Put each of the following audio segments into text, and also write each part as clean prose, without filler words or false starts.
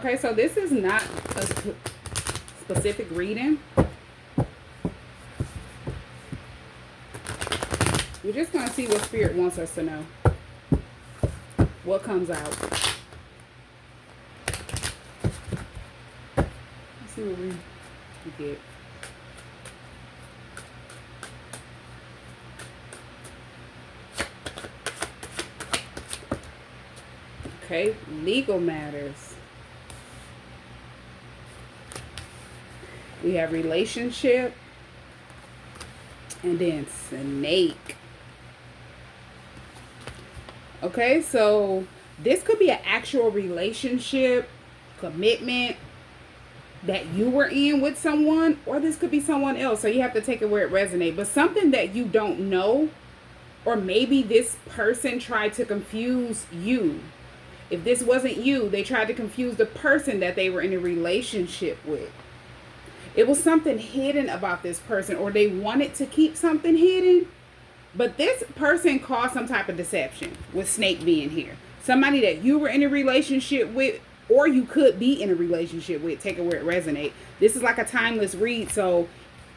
Okay, so this is not a specific reading. We're just going to see what Spirit wants us to know. What comes out. Let's see what we get. Okay, legal matters. We have relationship. And then snake. Okay, so this could be an actual relationship, commitment that you were in with someone, or this could be someone else. So you have to take it where it resonates. But something that you don't know, or maybe this person tried to confuse you. If this wasn't you, they tried to confuse the person that they were in a relationship with. It was something hidden about this person, or they wanted to keep something hidden. But this person caused some type of deception with snake being here. Somebody that you were in a relationship with, or you could be in a relationship with. Take it where it resonates. This is like a timeless read, so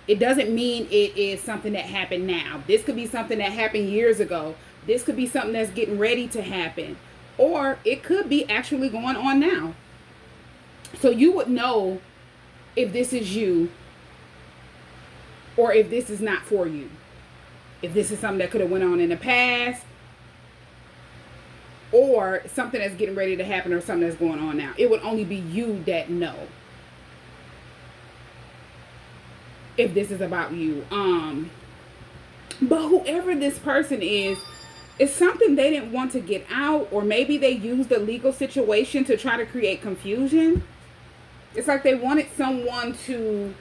it doesn't mean it is something that happened now. This could be something that happened years ago. This could be something that's getting ready to happen. Or it could be actually going on now. So you would know if this is you, or if this is not for you. If this is something that could have went on in the past, or something that's getting ready to happen, or something that's going on now. It would only be you that know if this is about you. But whoever this person is, it's something they didn't want to get out, or maybe they used the legal situation to try to create confusion. It's like they wanted someone to,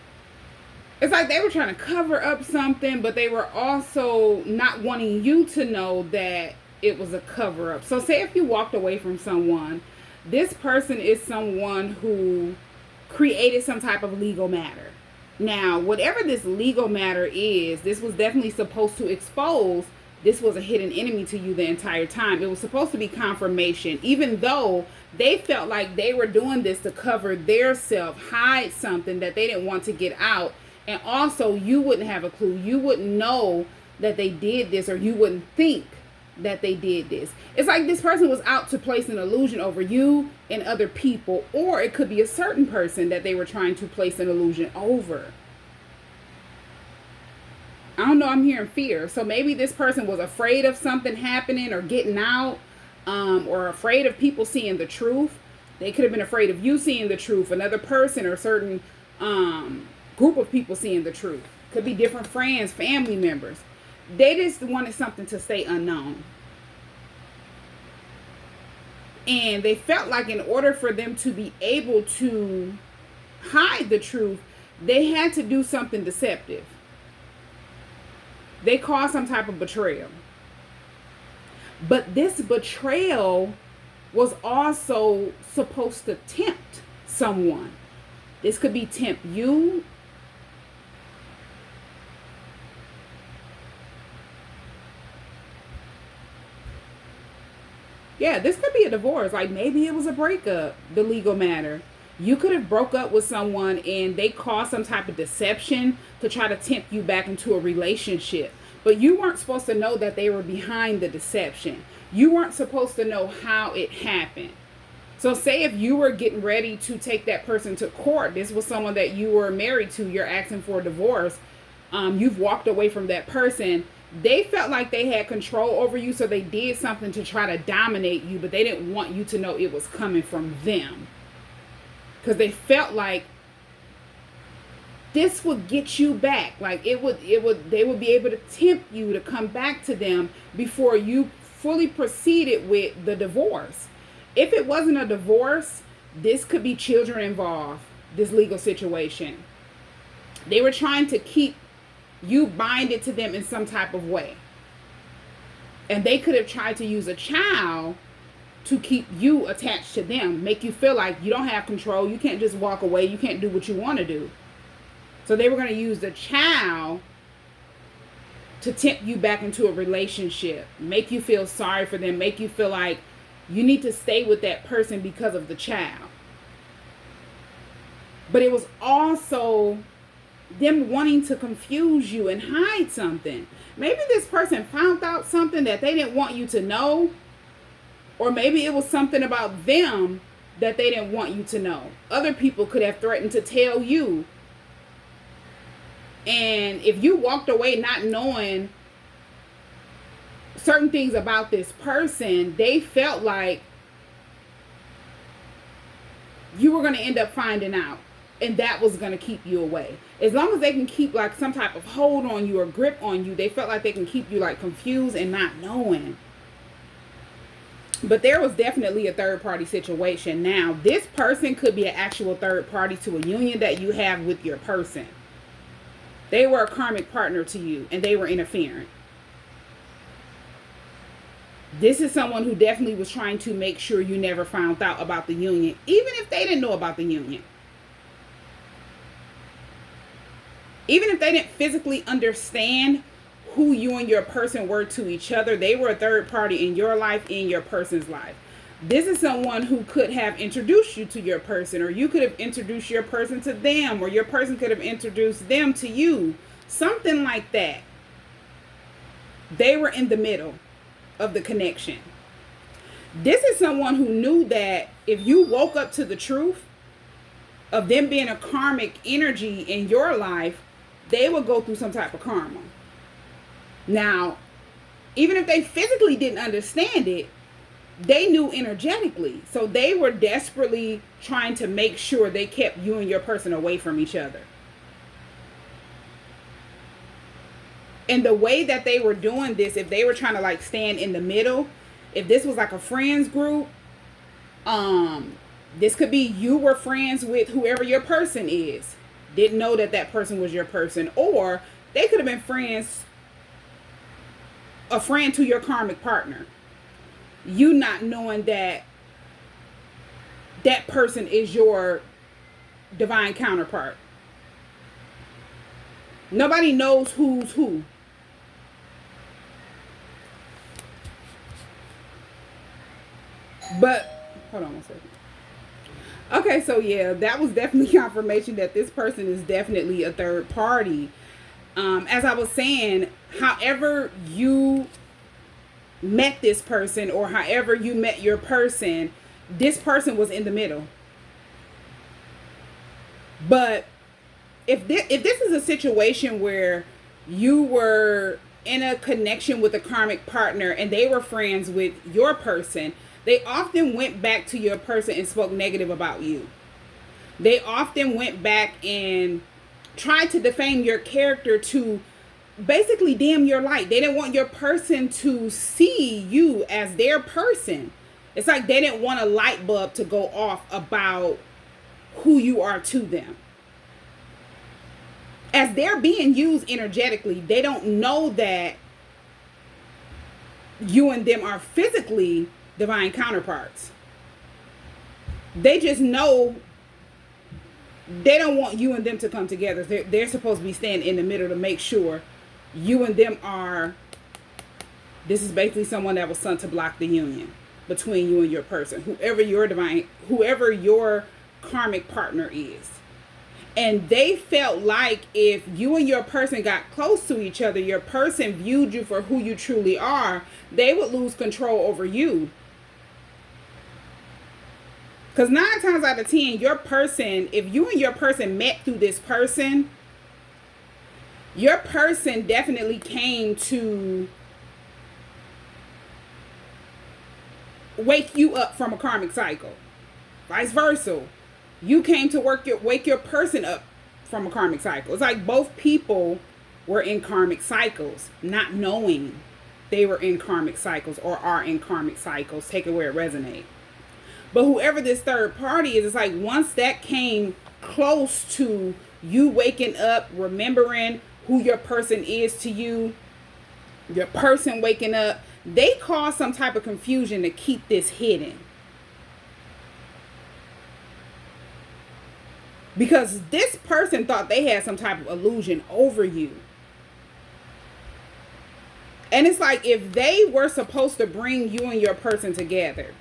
it's like they were trying to cover up something, but they were also not wanting you to know that it was a cover up. So say if you walked away from someone, this person is someone who created some type of legal matter. Now, whatever this legal matter is, this was definitely supposed to expose this was a hidden enemy to you the entire time. It was supposed to be confirmation, even though they felt like they were doing this to cover their self, hide something that they didn't want to get out. And also, you wouldn't have a clue. You wouldn't know that they did this, or you wouldn't think that they did this. It's like this person was out to place an illusion over you and other people, or it could be a certain person that they were trying to place an illusion over. I don't know, I'm hearing fear. So maybe this person was afraid of something happening or getting out, or afraid of people seeing the truth. They could have been afraid of you seeing the truth, another person, or a certain group of people seeing the truth. Could be different friends, family members. They just wanted something to stay unknown. And they felt like in order for them to be able to hide the truth, they had to do something deceptive. They caused some type of betrayal. But this betrayal was also supposed to tempt someone. This could be tempt you. Yeah, this could be a divorce. Like maybe it was a breakup, the legal matter. You could have broke up with someone and they caused some type of deception to try to tempt you back into a relationship. But you weren't supposed to know that they were behind the deception. You weren't supposed to know how it happened. So say if you were getting ready to take that person to court, this was someone that you were married to, you're asking for a divorce, you've walked away from that person. They felt like they had control over you, so they did something to try to dominate you, but they didn't want you to know it was coming from them. Because they felt like this would get you back. Like they would be able to tempt you to come back to them before you fully proceeded with the divorce. If it wasn't a divorce, this could be children involved, this legal situation. They were trying to keep you binded to them in some type of way. And they could have tried to use a child to keep you attached to them, make you feel like you don't have control, you can't just walk away, you can't do what you want to do. So they were going to use the child to tempt you back into a relationship, make you feel sorry for them, make you feel like you need to stay with that person because of the child. But it was also them wanting to confuse you and hide something. Maybe this person found out something that they didn't want you to know, or maybe it was something about them that they didn't want you to know. Other people could have threatened to tell you. And if you walked away not knowing certain things about this person, they felt like you were going to end up finding out. And that was going to keep you away. As long as they can keep like some type of hold on you or grip on you, they felt like they can keep you like confused and not knowing. But there was definitely a third party situation. Now, this person could be an actual third party to a union that you have with your person. They were a karmic partner to you and they were interfering. This is someone who definitely was trying to make sure you never found out about the union, even if they didn't know about the union. Even if they didn't physically understand who you and your person were to each other, they were a third party in your life, in your person's life. This is someone who could have introduced you to your person, or you could have introduced your person to them, or your person could have introduced them to you. Something like that. They were in the middle of the connection. This is someone who knew that if you woke up to the truth of them being a karmic energy in your life, they would go through some type of karma. Now, even if they physically didn't understand it, they knew energetically. So they were desperately trying to make sure they kept you and your person away from each other. And the way that they were doing this, if they were trying to like stand in the middle, if this was like a friends group, this could be you were friends with whoever your person is. Didn't know that that person was your person. Or they could have been friends, a friend to your karmic partner. You not knowing that that person is your divine counterpart. Nobody knows who's who. But, hold on one second. Okay, so yeah, that was definitely confirmation that this person is definitely a third party. As I was saying, however you met this person or however you met your person, this person was in the middle. But if this is a situation where you were in a connection with a karmic partner and they were friends with your person, they often went back to your person and spoke negative about you. They often went back and tried to defame your character to basically dim your light. They didn't want your person to see you as their person. It's like they didn't want a light bulb to go off about who you are to them. As they're being used energetically, they don't know that you and them are physically divine counterparts. They just know they don't want you and them to come together. They're supposed to be standing in the middle to make sure you and them are. This is basically someone that was sent to block the union between you and your person, whoever your karmic partner is. And they felt like if you and your person got close to each other, your person viewed you for who you truly are, they would lose control over you. Because 9 times out of 10, your person, if you and your person met through this person, your person definitely came to wake you up from a karmic cycle. Vice versa. You came to wake your person up from a karmic cycle. It's like both people were in karmic cycles, not knowing they were in karmic cycles or are in karmic cycles. Take it where it resonates. But whoever this third party is, it's like once that came close to you waking up, remembering who your person is to you, your person waking up, they cause some type of confusion to keep this hidden. Because this person thought they had some type of illusion over you. And it's like if they were supposed to bring you and your person together,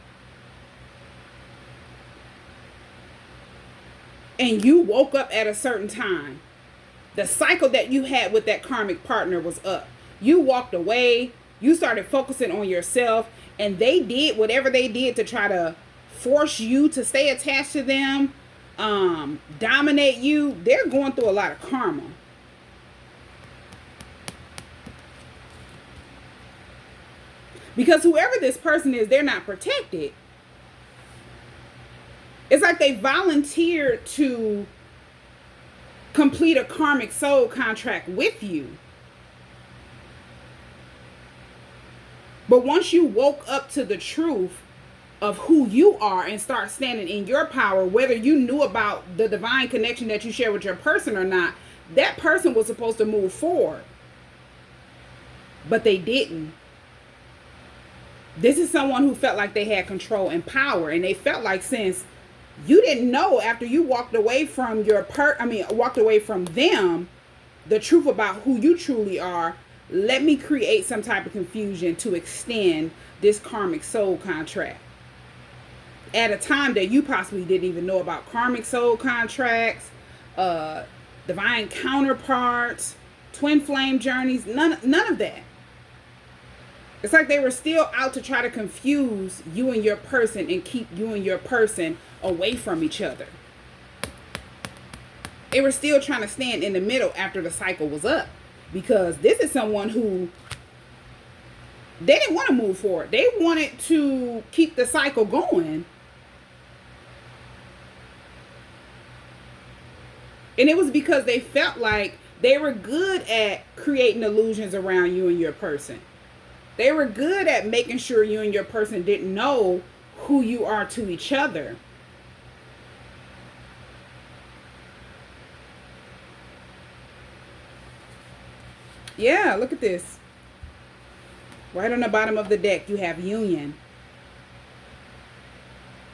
and you woke up at a certain time. The cycle that you had with that karmic partner was up. You walked away, you started focusing on yourself, and they did whatever they did to try to force you to stay attached to them, dominate you. They're going through a lot of karma. Because whoever this person is, they're not protected. It's like they volunteered to complete a karmic soul contract with you. But once you woke up to the truth of who you are and start standing in your power, whether you knew about the divine connection that you share with your person or not, that person was supposed to move forward. But they didn't. This is someone who felt like they had control and power, and they felt like since you didn't know after you walked away from walked away from them, the truth about who you truly are, let me create some type of confusion to extend this karmic soul contract. At a time that you possibly didn't even know about karmic soul contracts, divine counterparts, twin flame journeys, none of that. It's like they were still out to try to confuse you and your person and keep you and your person away from each other. They were still trying to stand in the middle after the cycle was up. Because this is someone who, they didn't want to move forward. They wanted to keep the cycle going. And it was because they felt like they were good at creating illusions around you and your person. They were good at making sure you and your person didn't know who you are to each other. Yeah, look at this. Right on the bottom of the deck, you have union.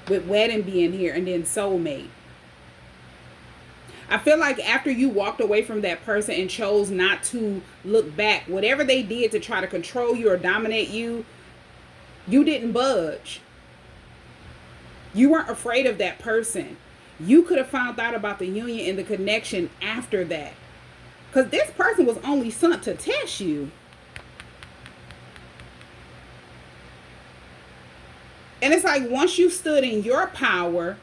With wedding being here, and then soulmate. I feel like after you walked away from that person and chose not to look back, whatever they did to try to control you or dominate you, you didn't budge. You weren't afraid of that person. You could have found out about the union and the connection after that. Because this person was only sent to test you. And it's like once you stood in your power,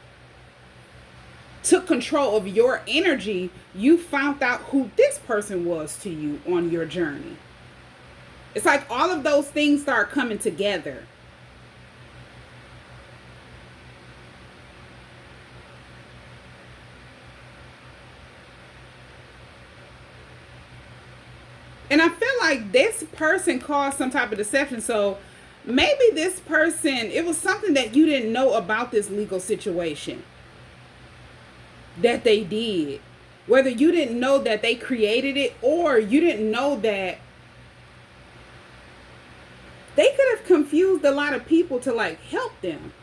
took control of your energy, you found out who this person was to you on your journey. It's like all of those things start coming together. And I feel like this person caused some type of deception. So maybe this person, it was something that you didn't know about this legal situation that they did. Whether you didn't know that they created it, or you didn't know that they could have confused a lot of people to like help them.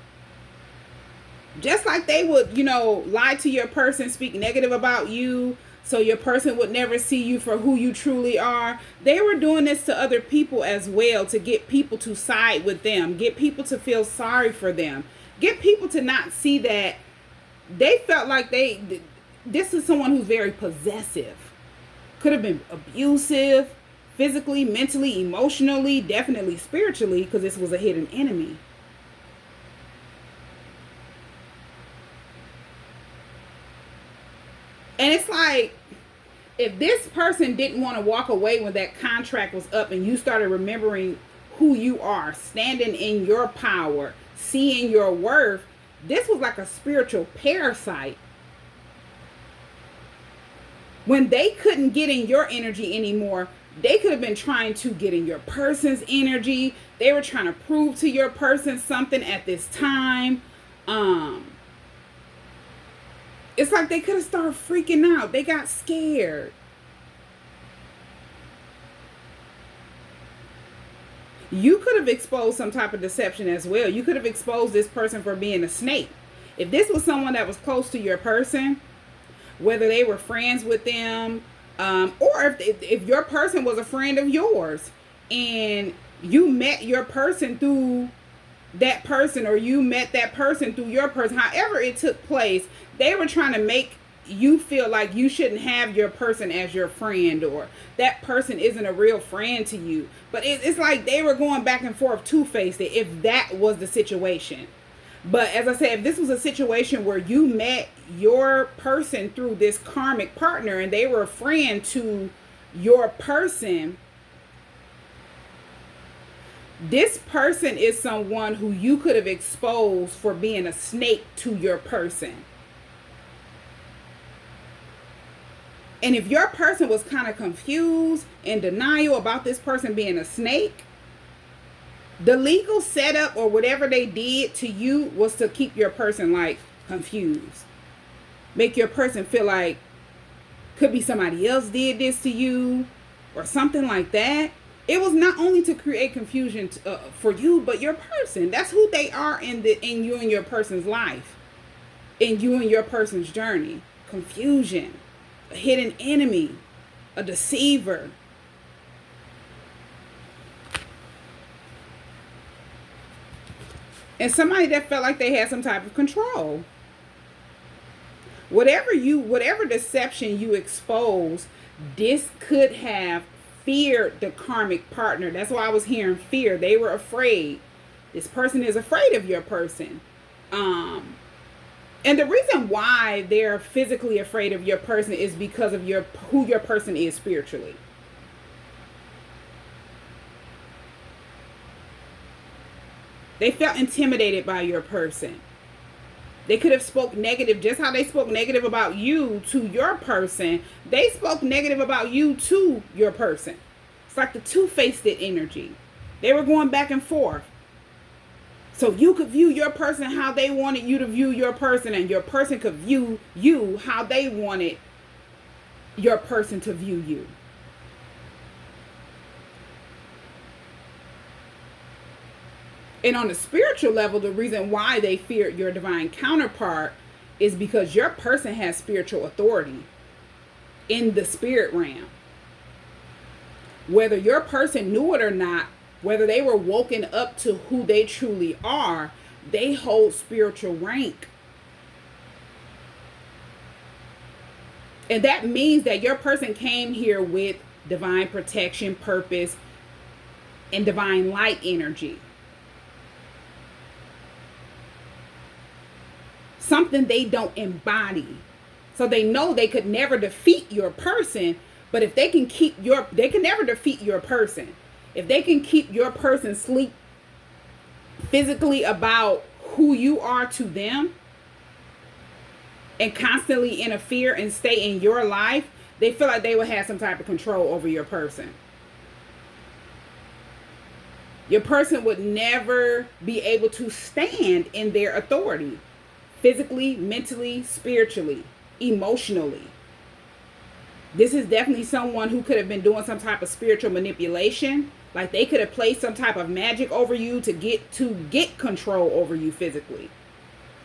Just like they would, lie to your person, speak negative about you, so your person would never see you for who you truly are. They were doing this to other people as well, to get people to side with them, get people to feel sorry for them, get people to not see that they felt like this is someone who's very possessive. Could have been abusive, physically, mentally, emotionally, definitely spiritually, because this was a hidden enemy. And it's like, if this person didn't want to walk away when that contract was up and you started remembering who you are, standing in your power, seeing your worth, this was like a spiritual parasite. When they couldn't get in your energy anymore, they could have been trying to get in your person's energy. They were trying to prove to your person something at this time. It's like they could have started freaking out. They got scared. You could have exposed some type of deception as well. You could have exposed this person for being a snake. If this was someone that was close to your person, whether they were friends with them, or if your person was a friend of yours and you met your person through that person, or you met that person through your person, however it took place, they were trying to make you feel like you shouldn't have your person as your friend, or that person isn't a real friend to you. But it's like they were going back and forth two-faced if that was the situation. But as I said, if this was a situation where you met your person through this karmic partner and they were a friend to your person, this person is someone who you could have exposed for being a snake to your person. And if your person was kind of confused and denial about this person being a snake, the legal setup or whatever they did to you was to keep your person like confused. Make your person feel like could be somebody else did this to you or something like that. It was not only to create confusion for you, but your person. That's who they are in you and your person's life, in you and your person's journey. Confusion, a hidden enemy, a deceiver. And somebody that felt like they had some type of control. Whatever deception you expose, this could have feared the karmic partner. That's why I was hearing fear. They were afraid. This person is afraid of your person. And the reason why they're physically afraid of your person is because of who your person is spiritually. They felt intimidated by your person. They could have spoke negative, just how they spoke negative about you to your person. They spoke negative about you to your person. It's like the two-faced energy. They were going back and forth. So you could view your person how they wanted you to view your person, and your person could view you how they wanted your person to view you. And on the spiritual level, the reason why they feared your divine counterpart is because your person has spiritual authority in the spirit realm. Whether your person knew it or not, whether they were woken up to who they truly are, they hold spiritual rank. And that means that your person came here with divine protection, purpose, and divine light energy. Something they don't embody. So they know they could never defeat your person, but if they can they can never defeat your person. If they can keep your person sleep physically about who you are to them and constantly interfere and stay in your life, they feel like they will have some type of control over your person. Your person would never be able to stand in their authority. Physically, mentally, spiritually, emotionally. This is definitely someone who could have been doing some type of spiritual manipulation. Like they could have played some type of magic over you to get control over you physically.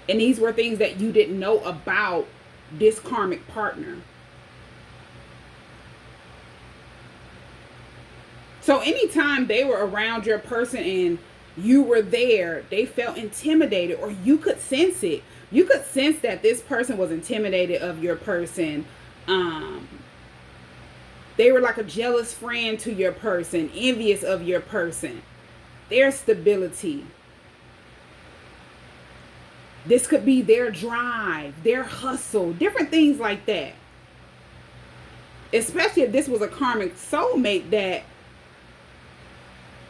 And these were things that you didn't know about this karmic partner. So anytime they were around your person and you were there, they felt intimidated, or you could sense it. You could sense that this person was intimidated of your person. They were like a jealous friend to your person, envious of your person, their stability. This could be their drive, their hustle, different things like that. Especially if this was a karmic soulmate that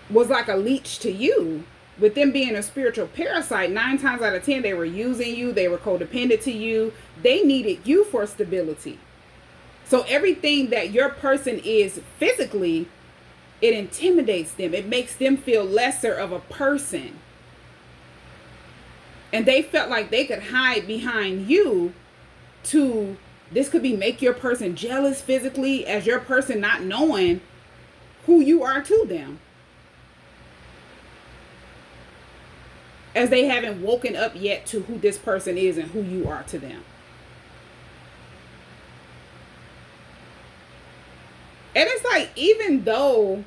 was like a leech to you. With them being a spiritual parasite, 9 times out of 10, they were using you. They were codependent to you. They needed you for stability. So everything that your person is physically, it intimidates them. It makes them feel lesser of a person. And they felt like they could hide behind you to, this could be make your person jealous physically, as your person not knowing who you are to them. As they haven't woken up yet to who this person is and who you are to them. And it's like, even though,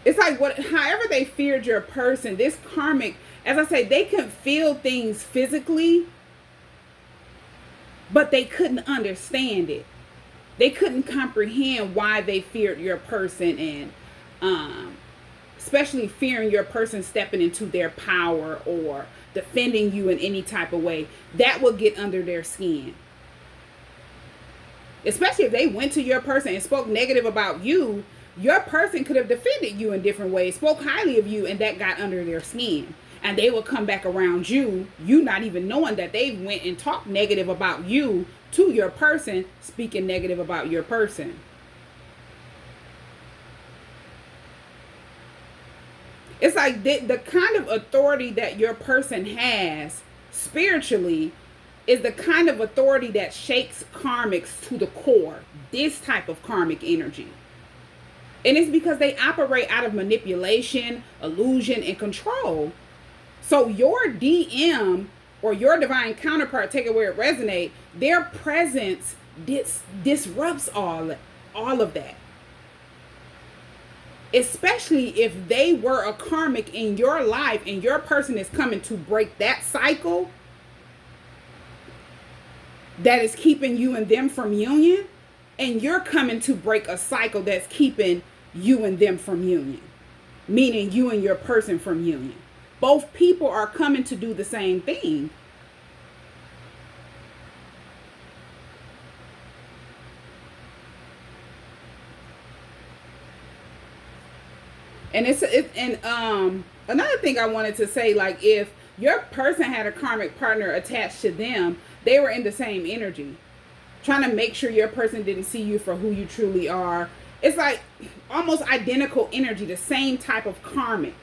it's like however they feared your person, this karmic, as I say, they can feel things physically, but they couldn't understand it. They couldn't comprehend why they feared your person, and especially fearing your person stepping into their power or defending you in any type of way. That would get under their skin. Especially if they went to your person and spoke negative about you, your person could have defended you in different ways, spoke highly of you, and that got under their skin. And they will come back around you, you not even knowing that they went and talked negative about you to your person, speaking negative about your person. It's like the kind of authority that your person has spiritually is the kind of authority that shakes karmics to the core. This type of karmic energy. And it's because they operate out of manipulation, illusion, and control. So your DM or your divine counterpart, take it where it resonates, their presence disrupts all of that. Especially if they were a karmic in your life and your person is coming to break that cycle that is keeping you and them from union, and you're coming to break a cycle that's keeping you and them from union, meaning you and your person from union. Both people are coming to do the same thing. And another thing I wanted to say, like, if your person had a karmic partner attached to them, they were in the same energy, trying to make sure your person didn't see you for who you truly are. It's like almost identical energy, the same type of karmic.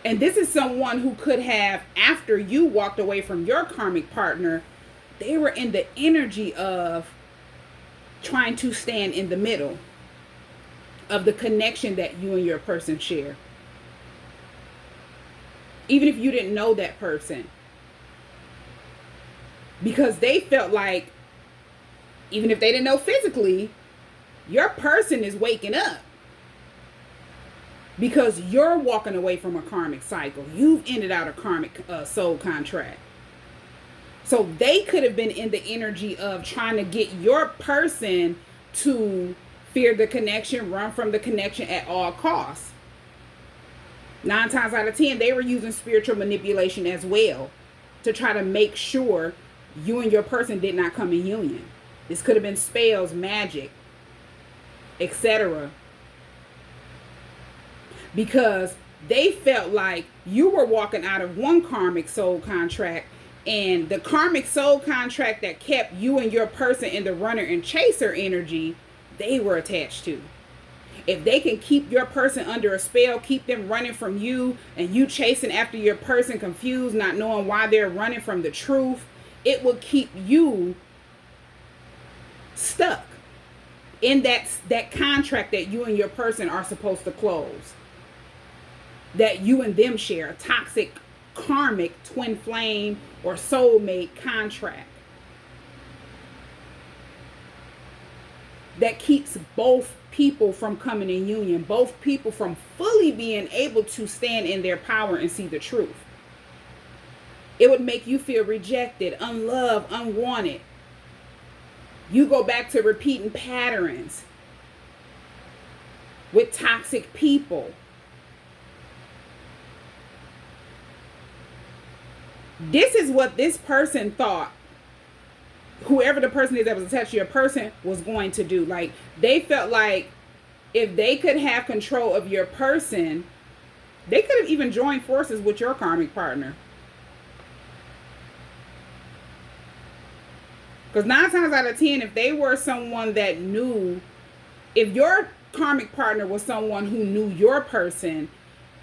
And this is someone who could have, after you walked away from your karmic partner, they were in the energy of trying to stand in the middle of the connection that you and your person share. Even if you didn't know that person. Because they felt like, even if they didn't know physically, your person is waking up. Because you're walking away from a karmic cycle. You've ended out a karmic soul contract. So they could have been in the energy of trying to get your person to fear the connection, run from the connection at all costs. 9 times out of 10, they were using spiritual manipulation as well to try to make sure you and your person did not come in union. This could have been spells, magic, etc. Because they felt like you were walking out of one karmic soul contract, and the karmic soul contract that kept you and your person in the runner and chaser energy, they were attached to. If they can keep your person under a spell, keep them running from you, and you chasing after your person, confused, not knowing why they're running from the truth, it will keep you stuck in that contract that you and your person are supposed to close, that you and them share, a toxic karmic twin flame or soulmate contract that keeps both people from coming in union, both people from fully being able to stand in their power and see the truth. It would make you feel rejected, unloved, unwanted. You go back to repeating patterns with toxic people. This is what this person thought, whoever the person is that was attached to your person, was going to do. Like, they felt like if they could have control of your person, they could have even joined forces with your karmic partner. Because 9 times out of 10, if they were someone that knew, if your karmic partner was someone who knew your person,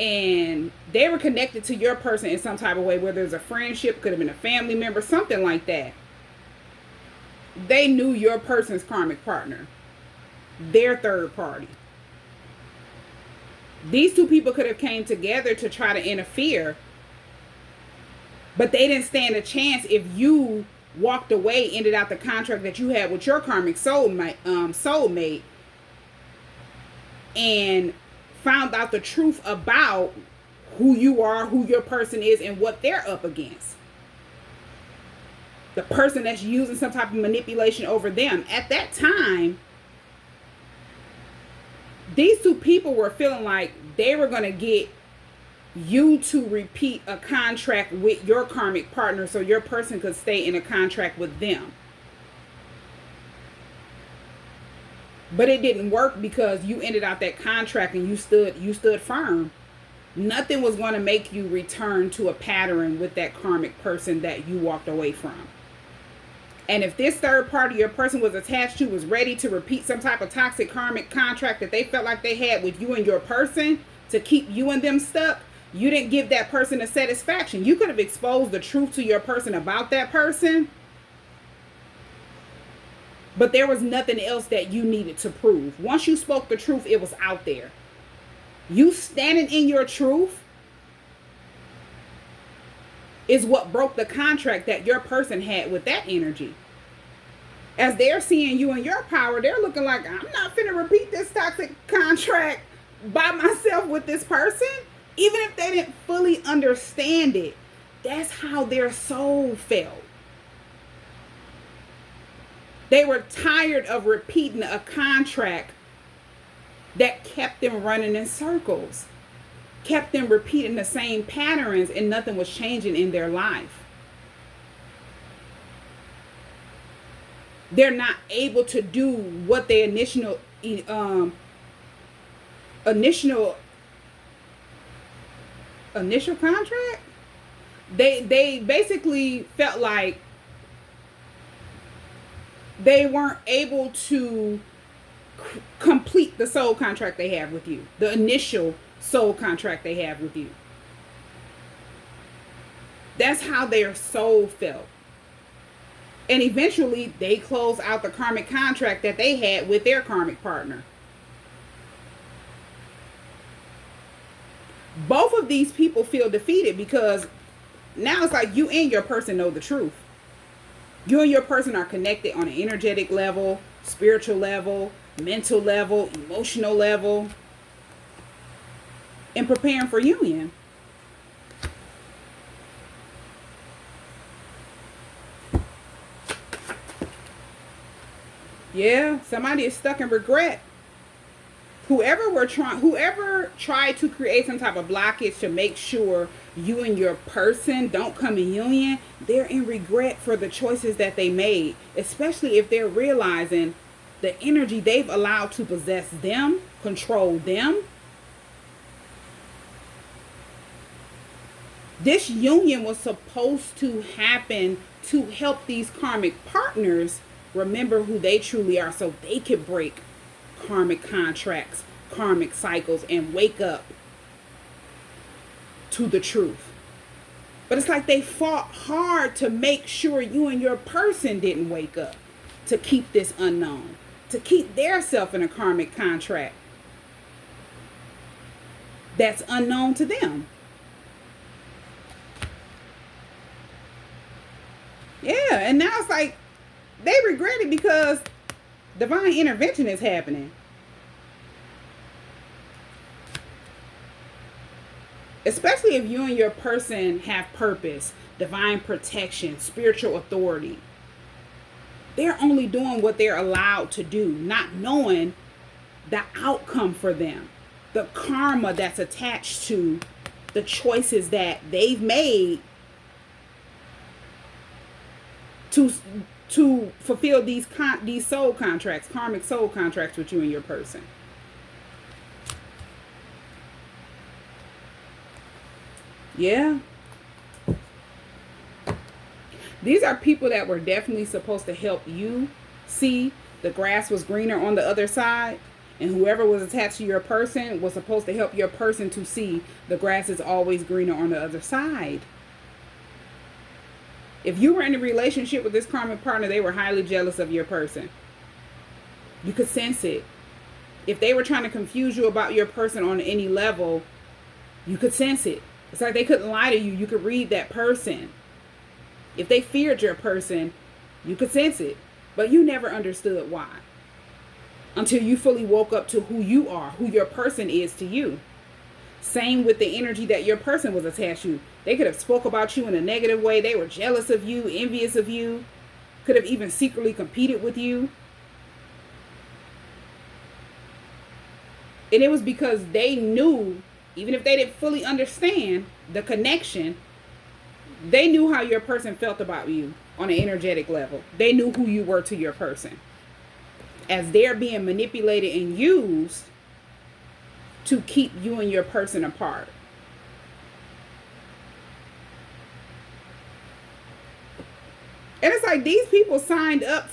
and they were connected to your person in some type of way, whether it's a friendship, could have been a family member, something like that, they knew your person's karmic partner, their third party. These two people could have came together to try to interfere, but they didn't stand a chance if you walked away, ended out the contract that you had with your karmic soulmate, and found out the truth about who you are, who your person is, and what they're up against. The person that's using some type of manipulation over them. At that time, these two people were feeling like they were going to get you to repeat a contract with your karmic partner so your person could stay in a contract with them. But it didn't work because you ended out that contract and you stood firm. Nothing was going to make you return to a pattern with that karmic person that you walked away from. And if this third party your person was attached to was ready to repeat some type of toxic karmic contract that they felt like they had with you and your person to keep you and them stuck, you didn't give that person a satisfaction. You could have exposed the truth to your person about that person, but there was nothing else that you needed to prove. Once you spoke the truth, it was out there. You standing in your truth is what broke the contract that your person had with that energy. As they're seeing you in your power, they're looking like, I'm not finna repeat this toxic contract by myself with this person. Even if they didn't fully understand it, that's how their soul felt. They were tired of repeating a contract that kept them running in circles, kept them repeating the same patterns, and nothing was changing in their life. They're not able to do what the initial contract. They basically felt like they weren't able to complete the soul contract they have with you, the initial soul contract they have with you. That's how their soul felt. And eventually they closed out the karmic contract that they had with their karmic partner. Both of these people feel defeated because now it's like you and your person know the truth. You and your person are connected on an energetic level, spiritual level, mental level, emotional level, and preparing for union. Yeah, somebody is stuck in regret. Whoever tried to create some type of blockage to make sure you and your person don't come in union, they're in regret for the choices that they made, especially if they're realizing the energy they've allowed to possess them, control them. This union was supposed to happen to help these karmic partners remember who they truly are so they could break karmic contracts, karmic cycles, and wake up to the truth. But it's like they fought hard to make sure you and your person didn't wake up, to keep this unknown, to keep their self in a karmic contract that's unknown to them. Yeah, and now it's like they regret it because divine intervention is happening. Especially if you and your person have purpose, divine protection, spiritual authority. They're only doing what they're allowed to do, not knowing the outcome for them, the karma that's attached to the choices that they've made to fulfill these soul contracts, karmic soul contracts with you and your person. Yeah. These are people that were definitely supposed to help you see the grass was greener on the other side. And whoever was attached to your person was supposed to help your person to see the grass is always greener on the other side. If you were in a relationship with this karmic partner, they were highly jealous of your person. You could sense it. If they were trying to confuse you about your person on any level, you could sense it. It's like they couldn't lie to you. You could read that person. If they feared your person, you could sense it. But you never understood why. Until you fully woke up to who you are, who your person is to you. Same with the energy that your person was attached to. They could have spoke about you in a negative way. They were jealous of you, envious of you, could have even secretly competed with you. And it was because they knew, even if they didn't fully understand the connection, they knew how your person felt about you on an energetic level. They knew who you were to your person. As they're being manipulated and used to keep you and your person apart. And it's like these people signed up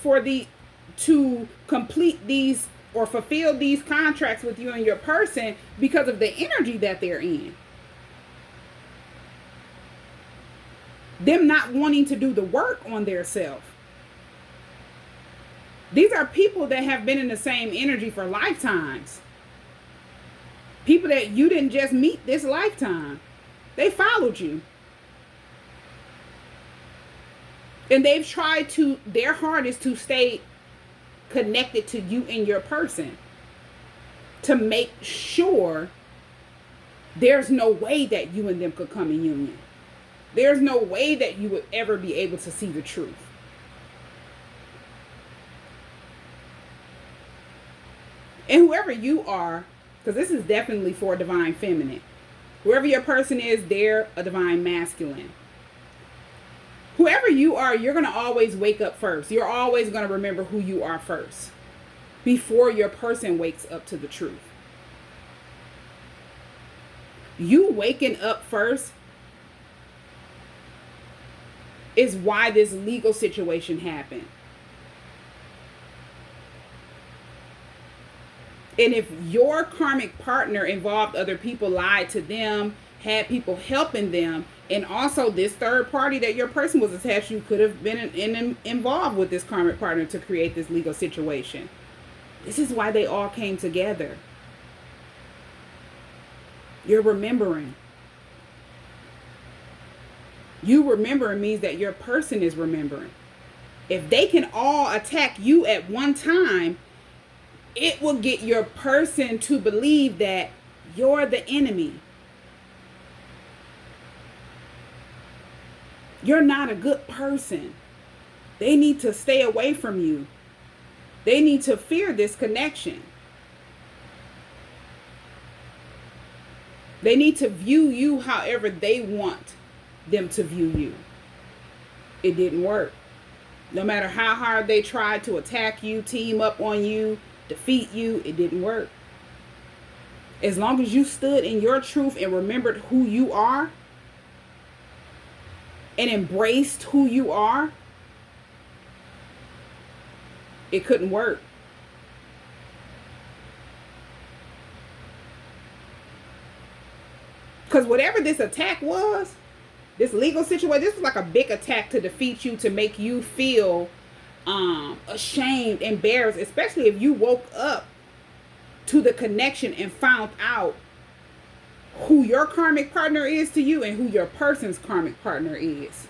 to complete these or fulfill these contracts with you and your person because of the energy that they're in. Them not wanting to do the work on their self. These are people that have been in the same energy for lifetimes. People that you didn't just meet this lifetime. They followed you. And they've tried their hardest to stay connected to you and your person. To make sure there's no way that you and them could come in union. There's no way that you would ever be able to see the truth. And whoever you are, because this is definitely for divine feminine. Whoever your person is, they're a divine masculine. Whoever you are, you're going to always wake up first. You're always going to remember who you are first before your person wakes up to the truth. You waking up first is why this legal situation happened. And if your karmic partner involved other people, lied to them, had people helping them, and also this third party that your person was attached to could have been involved with this karmic partner to create this legal situation. This is why they all came together. You're remembering. You remembering means that your person is remembering. If they can all attack you at one time, it will get your person to believe that you're the enemy. You're not a good person. They need to stay away from you. They need to fear this connection. They need to view you however they want them to view you. It didn't work. No matter how hard they tried to attack you, team up on you, defeat you, it didn't work. As long as you stood in your truth and remembered who you are and embraced who you are, it couldn't work. Because whatever this attack was, this legal situation, this was like a big attack to defeat you, to make you feel ashamed, embarrassed, especially if you woke up to the connection and found out who your karmic partner is to you and who your person's karmic partner is.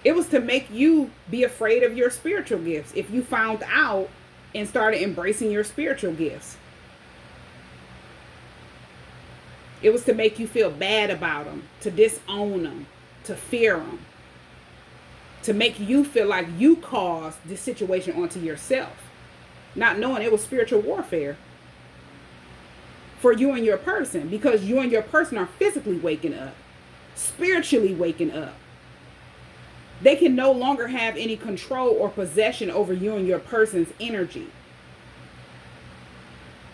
It was to make you be afraid of your spiritual gifts if you found out and started embracing your spiritual gifts. It was to make you feel bad about them, to disown them, to fear them, to make you feel like you caused this situation onto yourself, not knowing it was spiritual warfare for you and your person, because you and your person are physically waking up, spiritually waking up. They can no longer have any control or possession over you and your person's energy.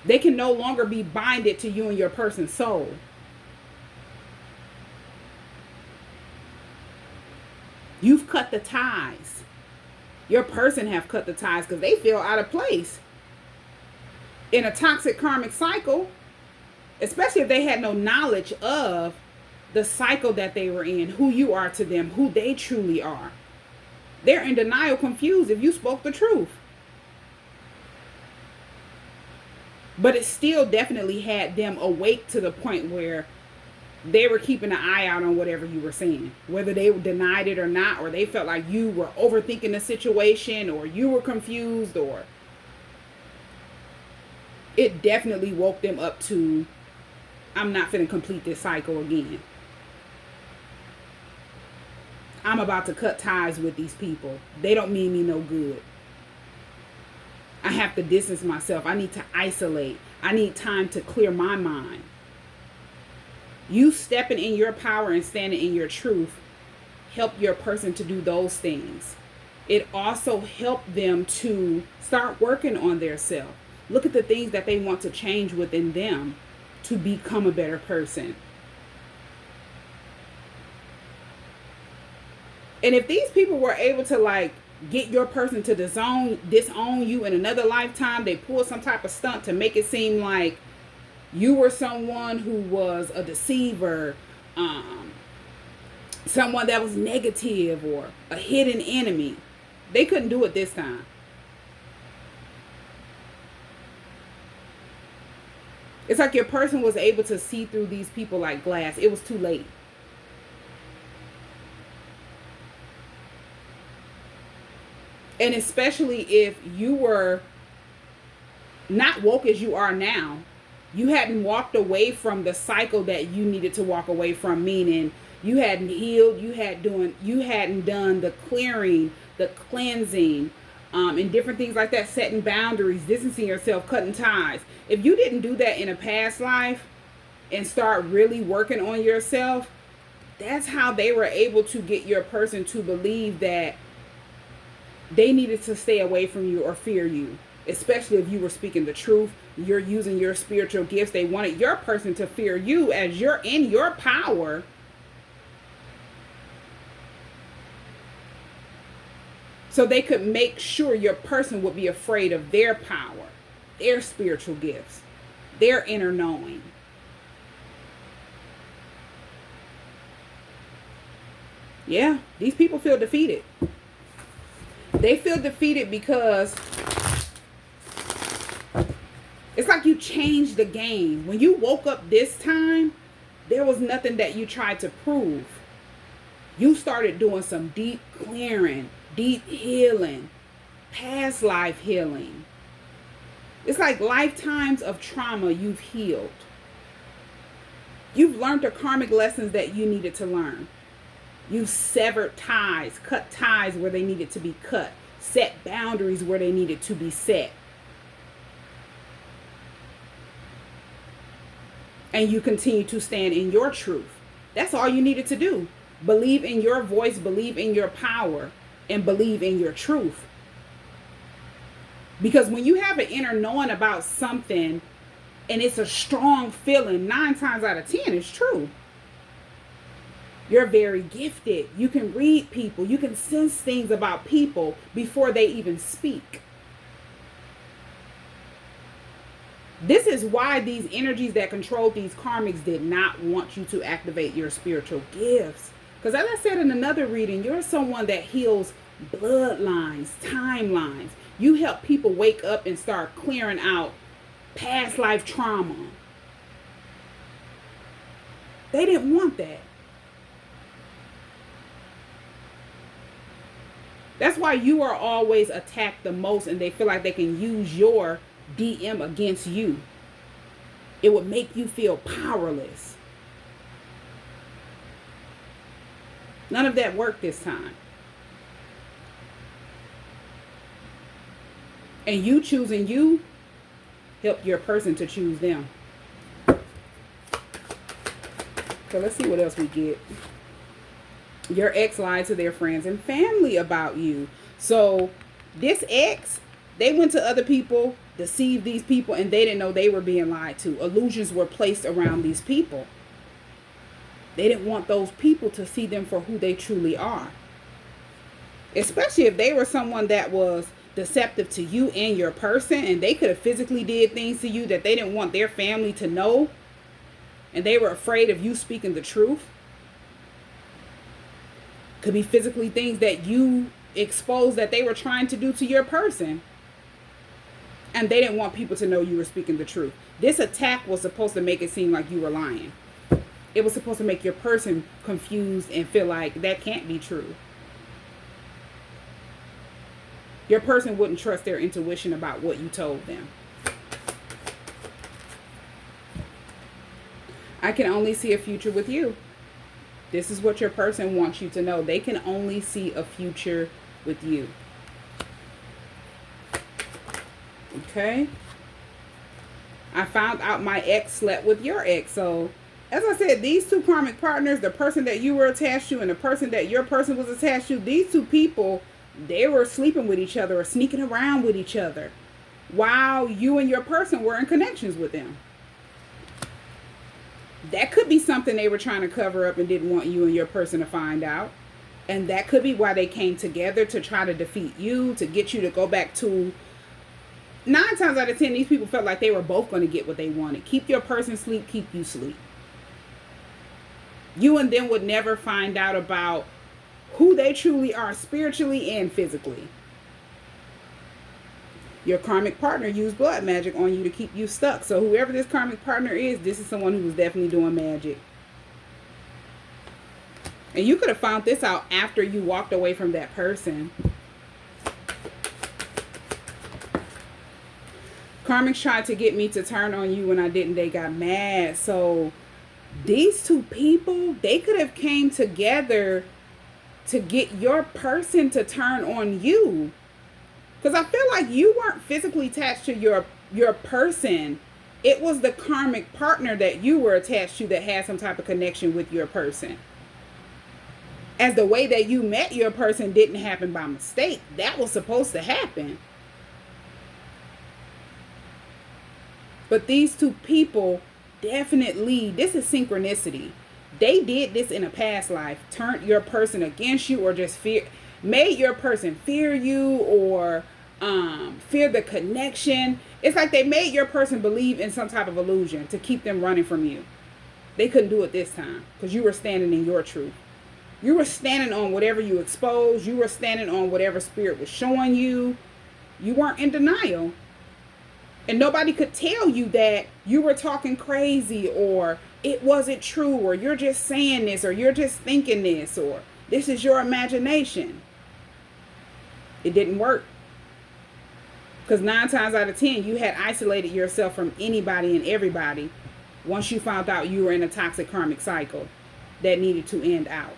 They can no longer be binded to you and your person's soul. You've cut the ties. Your person have cut the ties because they feel out of place in a toxic karmic cycle, especially if they had no knowledge of the cycle that they were in, who you are to them, who they truly are. They're in denial, confused if you spoke the truth. But it still definitely had them awake to the point where they were keeping an eye out on whatever you were saying, whether they denied it or not, or they felt like you were overthinking the situation, or you were confused, or it definitely woke them up to I'm not finna complete this cycle again. I'm about to cut ties with these people. They don't mean me no good. I have to distance myself. I need to isolate. I need time to clear my mind. You stepping in your power and standing in your truth help your person to do those things. It also helped them to start working on their self. Look at the things that they want to change within them to become a better person. And if these people were able to like get your person to disown you in another lifetime, they pull some type of stunt to make it seem like you were someone who was a deceiver, someone that was negative or a hidden enemy. They couldn't do it this time. It's like your person was able to see through these people like glass. It was too late. And especially if you were not woke as you are now, you hadn't walked away from the cycle that you needed to walk away from, meaning you hadn't healed, you hadn't done the clearing, the cleansing, and different things like that, setting boundaries, distancing yourself, cutting ties. If you didn't do that in a past life and start really working on yourself, that's how they were able to get your person to believe that they needed to stay away from you or fear you, especially if you were speaking the truth, you're using your spiritual gifts. They wanted your person to fear you as you're in your power. So they could make sure your person would be afraid of their power, their spiritual gifts, their inner knowing. Yeah, these people feel defeated. They feel defeated because it's like you changed the game. When you woke up this time, there was nothing that you tried to prove. You started doing some deep clearing, deep healing, past life healing. It's like lifetimes of trauma you've healed. You've learned the karmic lessons that you needed to learn. You've severed ties, cut ties where they needed to be cut, set boundaries where they needed to be set. And you continue to stand in your truth. That's all you needed to do. Believe in your voice, believe in your power, and believe in your truth. Because when you have an inner knowing about something and it's a strong feeling, 9 times out of 10 it's true. You're very gifted. You can read people. You can sense things about people before they even speak. This is why these energies that control these karmics did not want you to activate your spiritual gifts. Because as I said in another reading, you're someone that heals bloodlines, timelines. You help people wake up and start clearing out past life trauma. They didn't want that. That's why you are always attacked the most, and they feel like they can use your DM against you. It would make you feel powerless. None of that worked this time. And you choosing you helped your person to choose them. So let's see what else we get. Your ex lied to their friends and family about you. So this ex, they went to other people, deceived these people, and they didn't know they were being lied to. Illusions were placed around these people. They didn't want those people to see them for who they truly are. Especially if they were someone that was deceptive to you and your person, and they could have physically did things to you that they didn't want their family to know, and they were afraid of you speaking the truth. Could be physically things that you exposed that they were trying to do to your person, and they didn't want people to know you were speaking the truth. This attack was supposed to make it seem like you were lying. It was supposed to make your person confused and feel like that can't be true. Your person wouldn't trust their intuition about what you told them. I can only see a future with you. This is what your person wants you to know. They can only see a future with you. Okay. I found out my ex slept with your ex. So, as I said, these two karmic partners, the person that you were attached to and the person that your person was attached to, these two people, they were sleeping with each other or sneaking around with each other while you and your person were in connections with them. That could be something they were trying to cover up and didn't want you and your person to find out. And that could be why they came together, to try to defeat you, to get you to go back to... 9 times out of 10, these people felt like they were both going to get what they wanted. Keep your person asleep, keep you asleep. You and them would never find out about who they truly are spiritually and physically. Your karmic partner used blood magic on you to keep you stuck. So whoever this karmic partner is, this is someone who was definitely doing magic. And you could have found this out after you walked away from that person. Karmics tried to get me to turn on you when I didn't. They got mad. So these two people, they could have came together to get your person to turn on you. Because I feel like you weren't physically attached to your person. It was the karmic partner that you were attached to that had some type of connection with your person. As the way that you met your person didn't happen by mistake. That was supposed to happen. But these two people definitely, this is synchronicity. They did this in a past life. Turned your person against you, or just made your person fear you, or fear the connection. It's like they made your person believe in some type of illusion to keep them running from you. They couldn't do it this time because you were standing in your truth. You were standing on whatever you exposed. You were standing on whatever spirit was showing you. You weren't in denial. And nobody could tell you that you were talking crazy, or it wasn't true, or you're just saying this, or you're just thinking this, or this is your imagination. It didn't work. Because 9 times out of 10, you had isolated yourself from anybody and everybody once you found out you were in a toxic karmic cycle that needed to end out.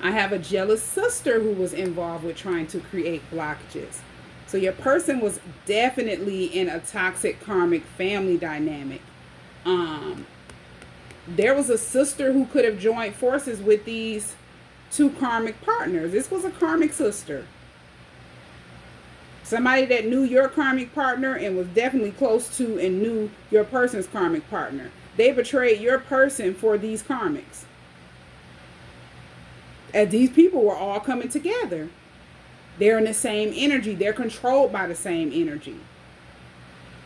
I have a jealous sister who was involved with trying to create blockages. So your person was definitely in a toxic karmic family dynamic. There was a sister who could have joined forces with these two karmic partners. This was a karmic sister. Somebody that knew your karmic partner and was definitely close to and knew your person's karmic partner. They betrayed your person for these karmics. As these people were all coming together. They're in the same energy. They're controlled by the same energy.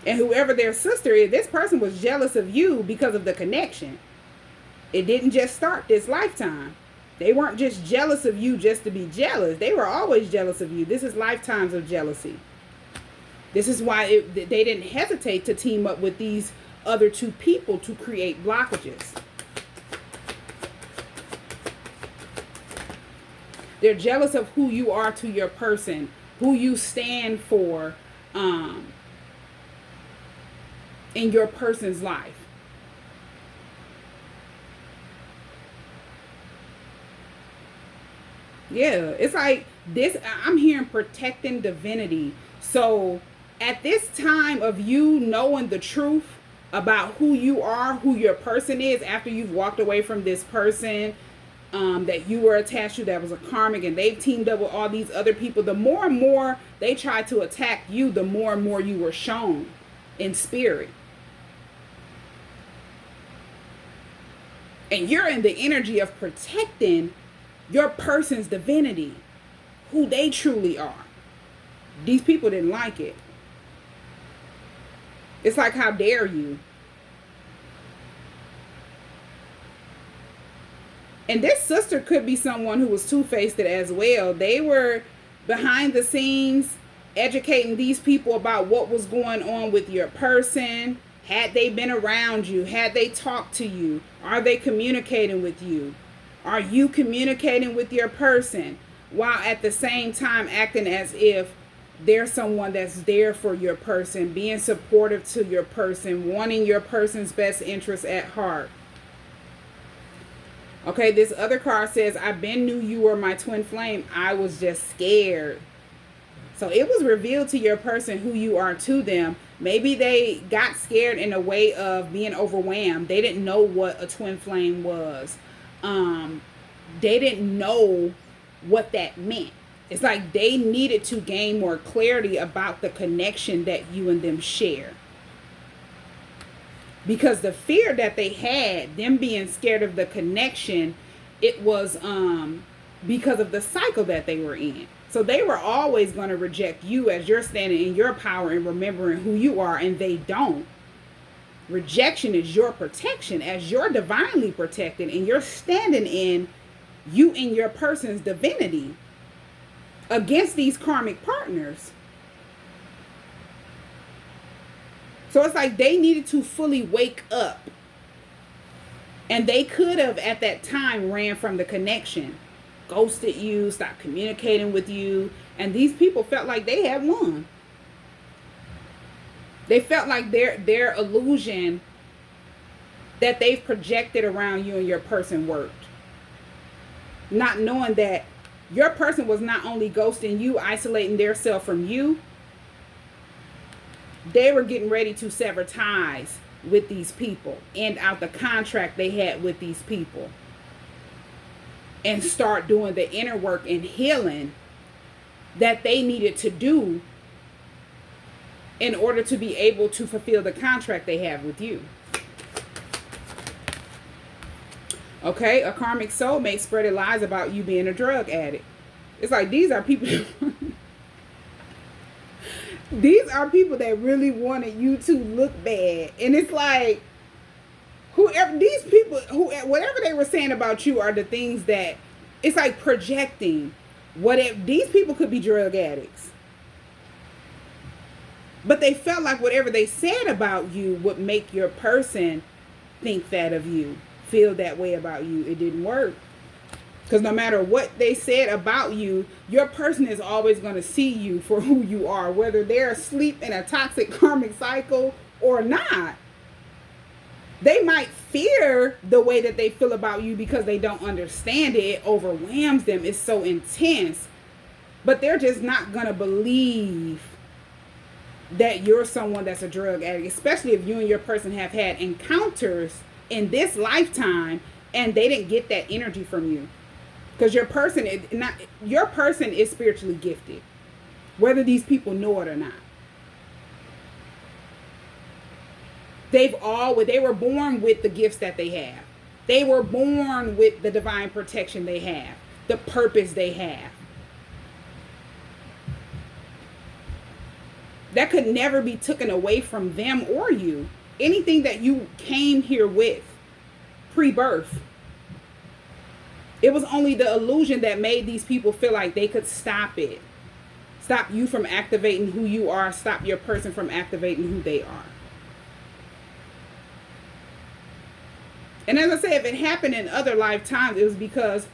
And whoever their sister is, this person was jealous of you because of the connection. It didn't just start this lifetime. They weren't just jealous of you just to be jealous. They were always jealous of you. This is lifetimes of jealousy. This is why they didn't hesitate to team up with these other two people to create blockages. They're jealous of who you are to your person, who you stand for in your person's life. Yeah, it's like this. I'm hearing protecting divinity. So at this time of you knowing the truth about who you are, who your person is, after you've walked away from this person that you were attached to, that was a karmic, and they've teamed up with all these other people, the more and more they tried to attack you, the more and more you were shown in spirit. And you're in the energy of protecting your person's divinity, who they truly are. These people didn't like it. It's like, how dare you? And this sister could be someone who was two-faced as well. They were behind the scenes educating these people about what was going on with your person. Had they been around you? Had they talked to you? Are they communicating with you? Are you communicating with your person? while at the same time acting as if they're someone that's there for your person, being supportive to your person, wanting your person's best interest at heart. Okay, this other card says, I been knew you were my twin flame. I was just scared. So it was revealed to your person who you are to them. Maybe they got scared in a way of being overwhelmed. They didn't know what a twin flame was. They didn't know what that meant. It's like they needed to gain more clarity about the connection that you and them share. Because the fear that they had, them being scared of the connection, it was because of the cycle that they were in. So they were always going to reject you as you're standing in your power and remembering who you are, and they don't. Rejection is your protection as you're divinely protected, and you're standing in you and your person's divinity against these karmic partners. So it's like they needed to fully wake up. And they could have at that time ran from the connection, ghosted you, stopped communicating with you, and these people felt like they had won. They felt like their illusion that they've projected around you and your person worked. Not knowing that your person was not only ghosting you, isolating their self from you, they were getting ready to sever ties with these people, end out the contract they had with these people, and start doing the inner work and healing that they needed to do in order to be able to fulfill the contract they have with you. Okay, a karmic soulmate spreaded lies about you being a drug addict. It's like these are people these are people that really wanted you to look bad. And it's like whoever these people, whatever they were saying about you are the things that it's like projecting. Whatever, these people could be drug addicts, but they felt like whatever they said about you would make your person think that of you, feel that way about you. It didn't work. Because no matter what they said about you, your person is always going to see you for who you are, whether they're asleep in a toxic karmic cycle or not. They might fear the way that they feel about you because they don't understand it. It overwhelms them. It's so intense. But they're just not going to believe that you're someone that's a drug addict, especially if you and your person have had encounters in this lifetime and they didn't get that energy from you. Because your person is spiritually gifted, whether these people know it or not. They were born with the gifts that they have. They were born with the divine protection they have, the purpose they have. That could never be taken away from them or you. Anything that you came here with pre-birth. It was only the illusion that made these people feel like they could stop it. Stop you from activating who you are. Stop your person from activating who they are. And as I said, if it happened in other lifetimes, it was because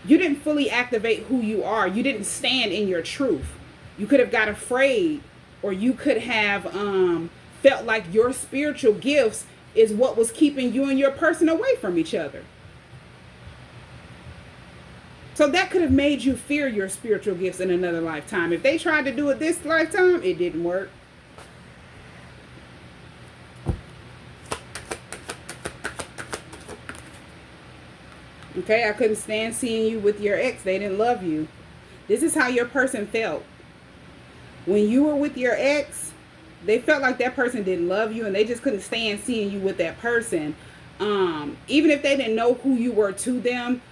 you didn't fully activate who you are. You didn't stand in your truth. You could have got afraid, or you could have felt like your spiritual gifts is what was keeping you and your person away from each other. So that could have made you fear your spiritual gifts in another lifetime. If they tried to do it this lifetime, it didn't work. Okay, I couldn't stand seeing you with your ex. They didn't love you. This is how your person felt. When you were with your ex, they felt like that person didn't love you, and they just couldn't stand seeing you with that person. Even if they didn't know who you were to them,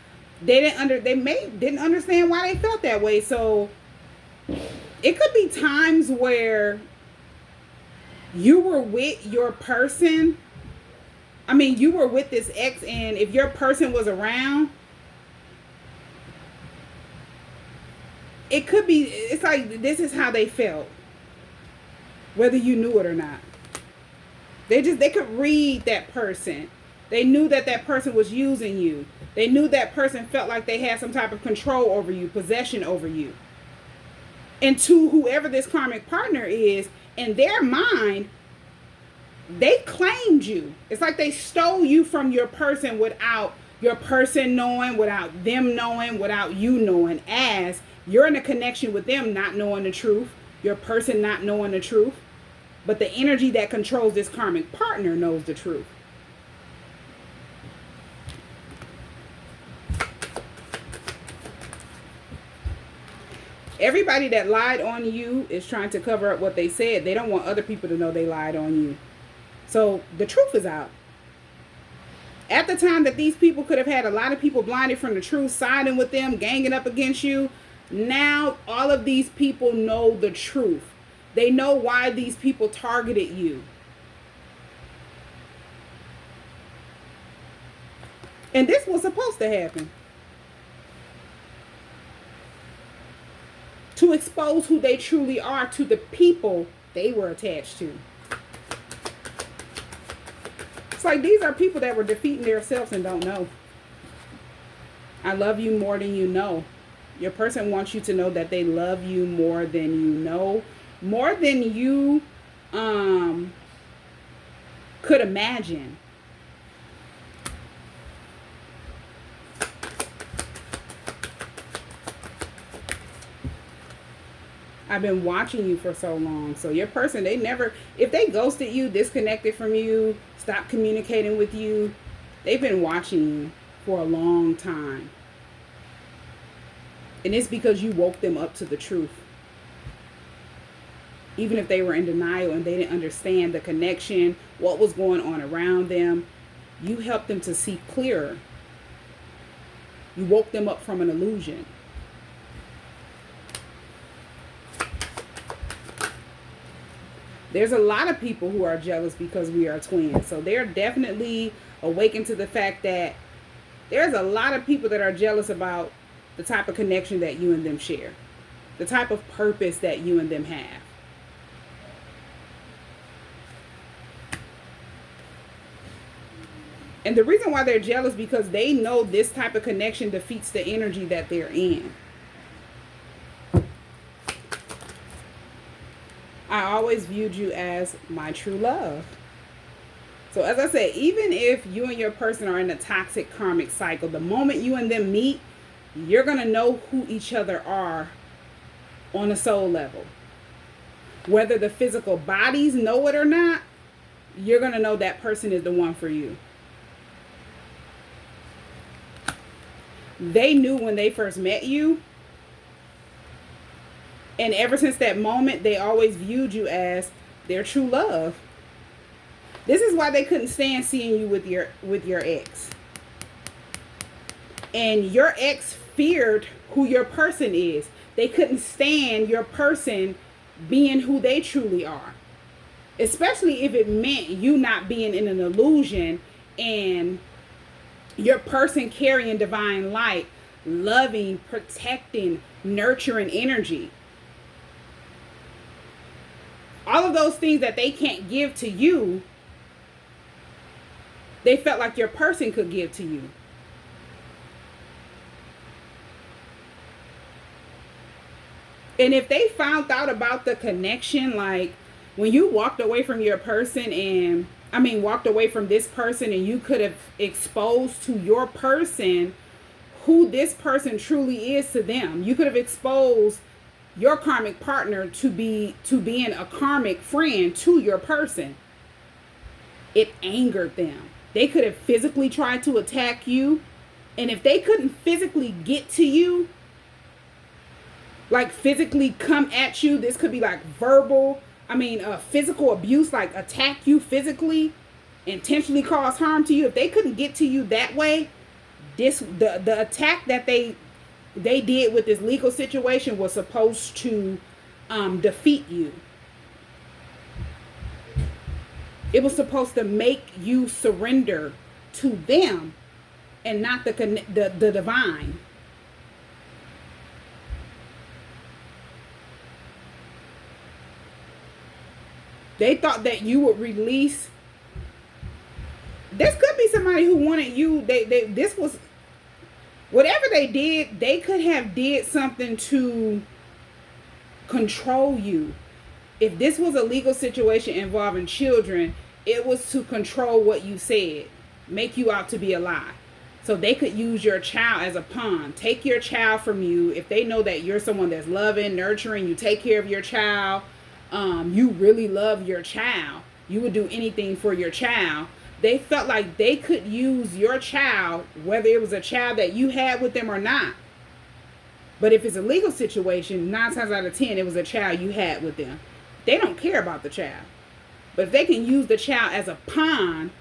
they didn't understand why they felt that way. So it could be times where you were with your person. I mean, you were with this ex, and if your person was around, it could be, it's like this is how they felt, whether you knew it or not. They could read that person. They knew that that person was using you. They knew that person felt like they had some type of control over you, possession over you. And to whoever this karmic partner is, in their mind, they claimed you. It's like they stole you from your person without your person knowing, without them knowing, without you knowing, as you're in a connection with them not knowing the truth, your person not knowing the truth. But the energy that controls this karmic partner knows the truth. Everybody that lied on you is trying to cover up what they said. They don't want other people to know they lied on you. So the truth is out. At the time that these people could have had a lot of people blinded from the truth, siding with them, ganging up against you, now all of these people know the truth. They know why these people targeted you. And this was supposed to happen. To expose who they truly are to the people they were attached to. It's like these are people that were defeating themselves and don't know. I love you more than you know. Your person wants you to know that they love you more than you know. More than you could imagine. I've been watching you for so long. So your person, they never, if they ghosted you, disconnected from you, stopped communicating with you, they've been watching you for a long time. And it's because you woke them up to the truth. Even if they were in denial and they didn't understand the connection, what was going on around them, you helped them to see clearer. You woke them up from an illusion. There's a lot of people who are jealous because we are twins. So they're definitely awakened to the fact that there's a lot of people that are jealous about the type of connection that you and them share. The type of purpose that you and them have. And the reason why they're jealous because they know this type of connection defeats the energy that they're in. I always viewed you as my true love. So as I said, even if you and your person are in a toxic karmic cycle, the moment you and them meet, you're going to know who each other are on a soul level. Whether the physical bodies know it or not, you're going to know that person is the one for you. They knew when they first met you. And ever since that moment, they always viewed you as their true love. This is why they couldn't stand seeing you with your ex. And your ex feared who your person is. They couldn't stand your person being who they truly are. Especially if it meant you not being in an illusion and your person carrying divine light, loving, protecting, nurturing energy. All of those things that they can't give to you, they felt like your person could give to you. And if they found out about the connection, like when you walked away from your person and, walked away from this person and you could have exposed to your person who this person truly is to them. You could have exposed your karmic partner to being a karmic friend to your person. It angered them. They could have physically tried to attack you. And if they couldn't physically get to you, like physically come at you, this could be like physical abuse, like attack you physically, intentionally cause harm to you. If they couldn't get to you that way, the attack that they did with this legal situation was supposed to defeat you. It was supposed to make you surrender to them and not the divine. They thought that you would release This could be somebody who wanted you. This was whatever they did. They could have did something to control you. If this was a legal situation involving children, it was to control what you said, make you out to be a lie. So they could use your child as a pawn, take your child from you. If they know that you're someone that's loving, nurturing, you take care of your child, you really love your child, you would do anything for your child. They felt like they could use your child, whether it was a child that you had with them or not. But if it's a legal situation, 9 times out of 10, it was a child you had with them. They don't care about the child. But if they can use the child as a pawn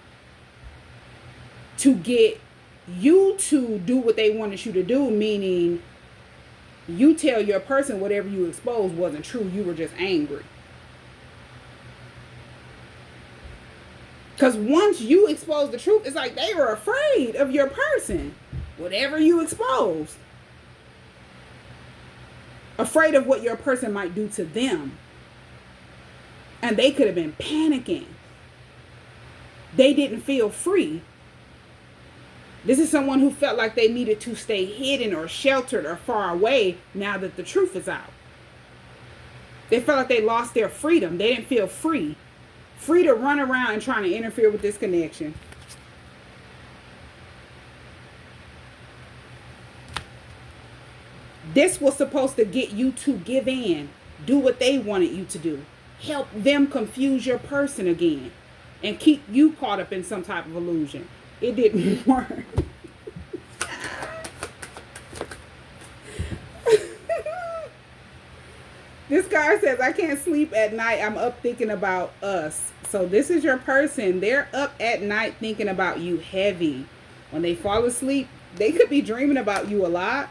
to get you to do what they wanted you to do, meaning you tell your person whatever you exposed wasn't true, you were just angry. Because once you expose the truth, it's like they were afraid of your person, whatever you exposed. Afraid of what your person might do to them. And they could have been panicking. They didn't feel free. This is someone who felt like they needed to stay hidden or sheltered or far away now that the truth is out. They felt like they lost their freedom. They didn't feel free. Free to run around and trying to interfere with this connection. This was supposed to get you to give in. Do what they wanted you to do. Help them confuse your person again. And keep you caught up in some type of illusion. It didn't work. This card says, I can't sleep at night. I'm up thinking about us. So this is your person. They're up at night thinking about you heavy. When they fall asleep, they could be dreaming about you a lot,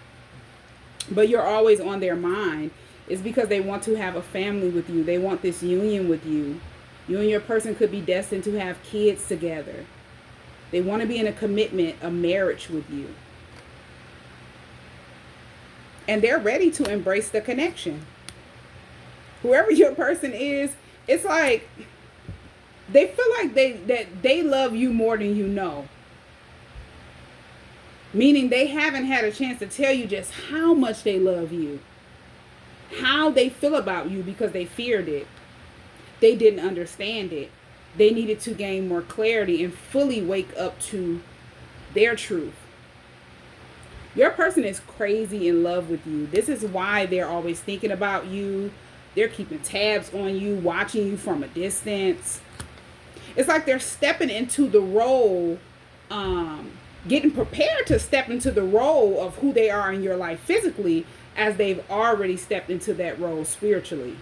but you're always on their mind. It's because they want to have a family with you. They want this union with you. You and your person could be destined to have kids together. They want to be in a commitment, a marriage with you. And they're ready to embrace the connection. Whoever your person is, it's like they feel like they love you more than you know. Meaning they haven't had a chance to tell you just how much they love you. How they feel about you because they feared it. They didn't understand it. They needed to gain more clarity and fully wake up to their truth. Your person is crazy in love with you. This is why they're always thinking about you. They're keeping tabs on you, watching you from a distance. It's like they're stepping into the role, getting prepared to step into the role of who they are in your life physically, as they've already stepped into that role spiritually.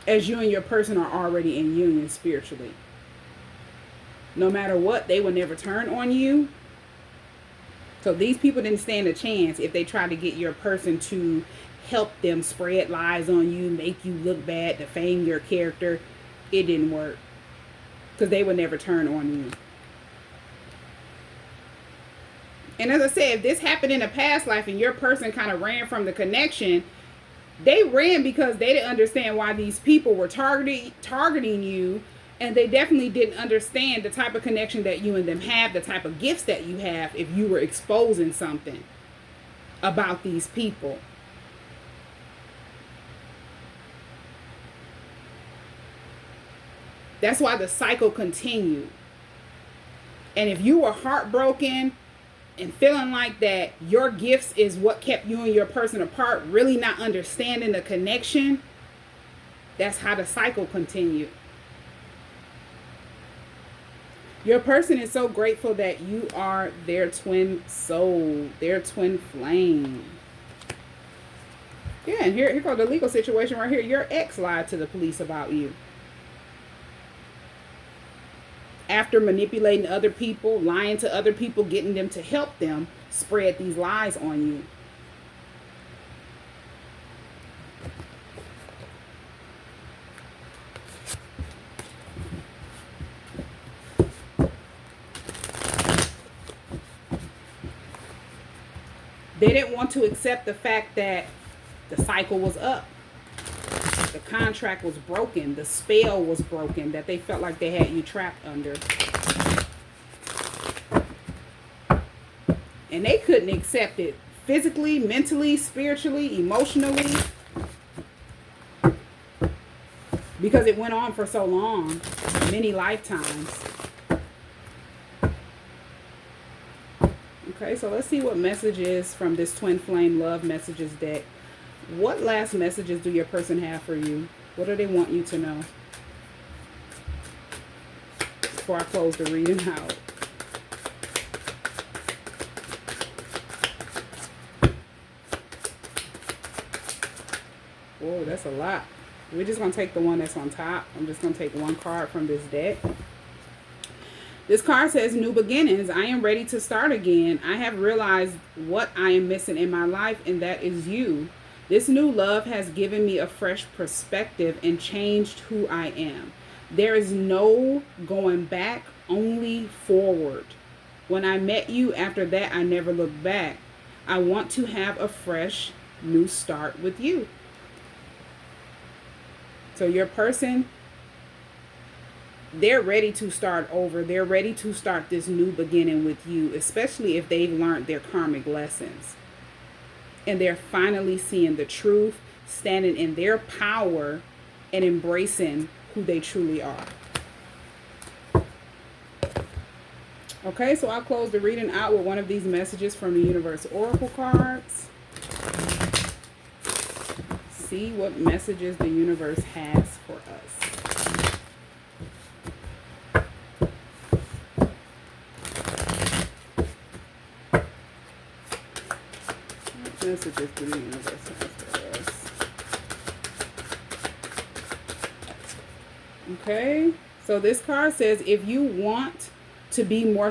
As you and your person are already in union spiritually. No matter what, they will never turn on you. So these people didn't stand a chance if they tried to get your person to help them spread lies on you, make you look bad, defame your character. It didn't work. Because they would never turn on you. And as I said, if this happened in a past life and your person kind of ran from the connection, they ran because they didn't understand why these people were targeting you. And they definitely didn't understand the type of connection that you and them have, the type of gifts that you have if you were exposing something about these people. That's why the cycle continued. And if you were heartbroken and feeling like that your gifts is what kept you and your person apart, really not understanding the connection, that's how the cycle continued. Your person is so grateful that you are their twin soul, their twin flame. Yeah, and here goes the legal situation right here. Your ex lied to the police about you. After manipulating other people, lying to other people, getting them to help them spread these lies on you. They didn't want to accept the fact that the cycle was up. The contract was broken. The spell was broken that they felt like they had you trapped under. And they couldn't accept it physically, mentally, spiritually, emotionally. Because it went on for so long. Many lifetimes. Okay, so let's see what messages from this Twin Flame Love Messages deck. What last messages do your person have for you? What do they want you to know? Before I close the reading out. Whoa, that's a lot. We're just going to take the one that's on top. I'm just going to take one card from this deck. This card says, new beginnings. I am ready to start again. I have realized what I am missing in my life, and that is you. This new love has given me a fresh perspective and changed who I am. There is no going back, only forward. When I met you, after that, I never looked back. I want to have a fresh new start with you. So your person, they're ready to start over. They're ready to start this new beginning with you, especially if they've learned their karmic lessons. And they're finally seeing the truth, standing in their power, and embracing who they truly are. Okay, so I'll close the reading out with one of these messages from the Universe Oracle cards. See what messages the universe has for us. What messages do the universe have for us? Okay, so this card says, if you want to be more